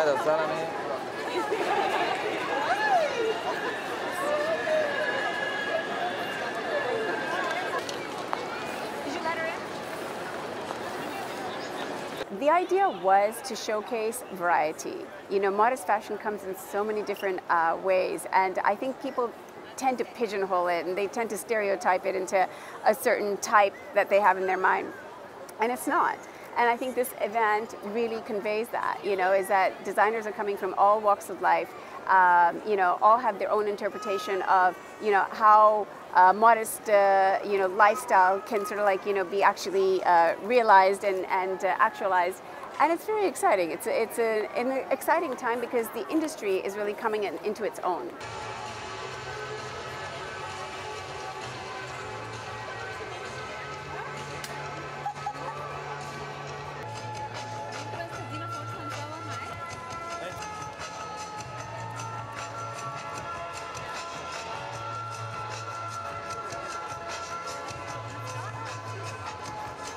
The idea was to showcase variety. You know, modest fashion comes in so many different ways, and I think people tend to pigeonhole it and they tend to stereotype it into a certain type that they have in their mind, and it's not. And I think this event really conveys that, you know, is that designers are coming from all walks of life, you know, all have their own interpretation of, you know, how modest, you know, lifestyle can sort of like, you know, be actually realized and actualized. And it's very exciting. It's an exciting time because the industry is really coming into its own.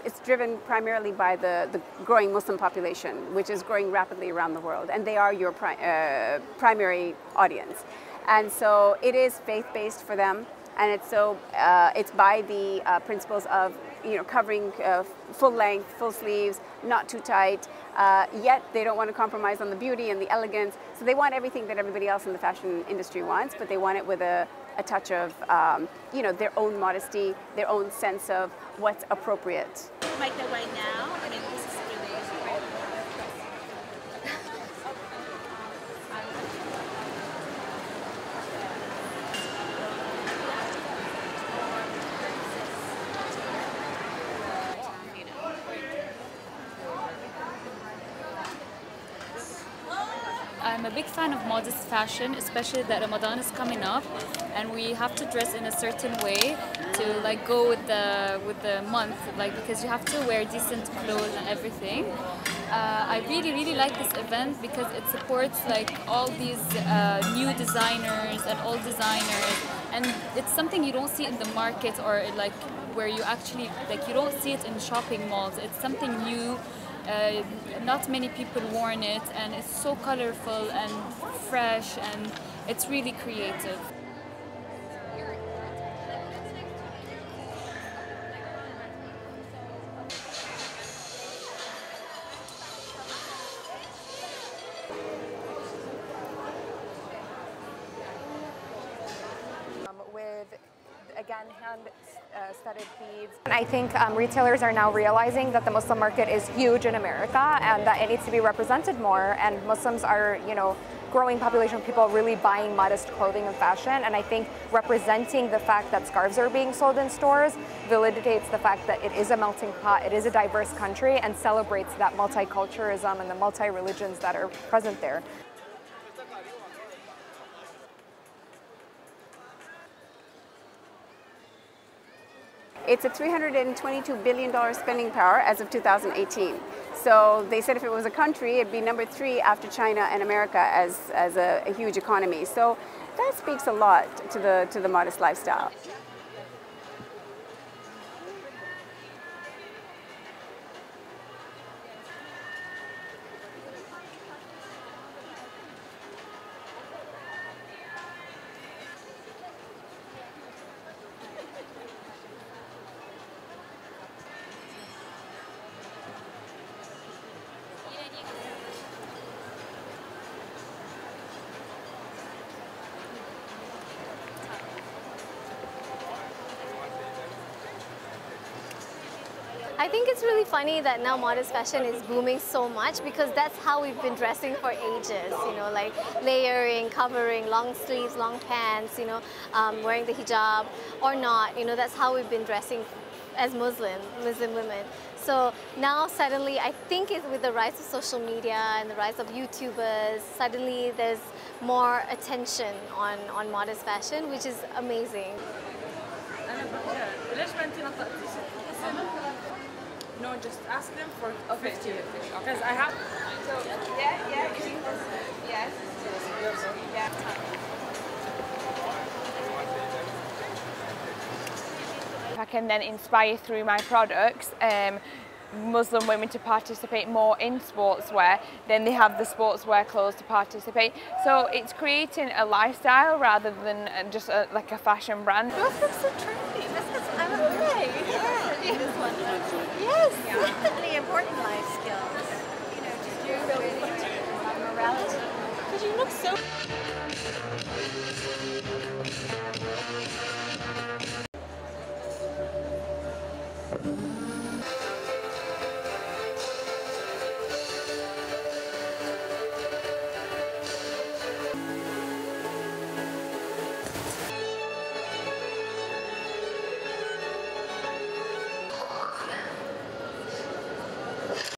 It's driven primarily by the growing Muslim population, which is growing rapidly around the world, and they are your primary audience. And so it is faith-based for them, and it's by the principles of, you know, covering full length, full sleeves, not too tight, yet they don't want to compromise on the beauty and the elegance. So they want everything that everybody else in the fashion industry wants, but they want it with a touch of, you know, their own modesty, their own sense of what's appropriate. Like that right now, I mean, this is really great. I'm a big fan of modest fashion, especially that Ramadan is coming up, and we have to dress in a certain way to like go with the month, like because you have to wear decent clothes and everything. I really like this event because it supports like all these new designers and old designers, and it's something you don't see in the market or like where you actually like you don't see it in shopping malls. It's something new. Not many people worn it, and it's so colorful and fresh, and it's really creative. With, again, hand-studded beads. And I think retailers are now realizing that the Muslim market is huge in America and that it needs to be represented more, and Muslims are, you know, growing population of people really buying modest clothing and fashion, and I think representing the fact that scarves are being sold in stores validates the fact that it is a melting pot, it is a diverse country, and celebrates that multiculturalism and the multi-religions that are present there. It's a $322 billion spending power as of 2018. So they said if it was a country, it'd be number 3 after China and America as a huge economy. So that speaks a lot to the modest lifestyle. I think it's really funny that now modest fashion is booming so much because that's how we've been dressing for ages, you know, like layering, covering, long sleeves, long pants, you know, wearing the hijab or not, you know, that's how we've been dressing as Muslim women. So now suddenly, I think with the rise of social media and the rise of YouTubers, suddenly there's more attention on modest fashion, which is amazing. No, just ask them for 50. Because I have. So, yeah, yes. Yeah. I can then inspire through my products Muslim women to participate more in sportswear, then they have the sportswear clothes to participate. So it's creating a lifestyle rather than just like a fashion brand. Those look so trendy. I'm okay. Yeah. This one. Yes. Yeah. Really important life skills. You know, to do with morality. Because you look so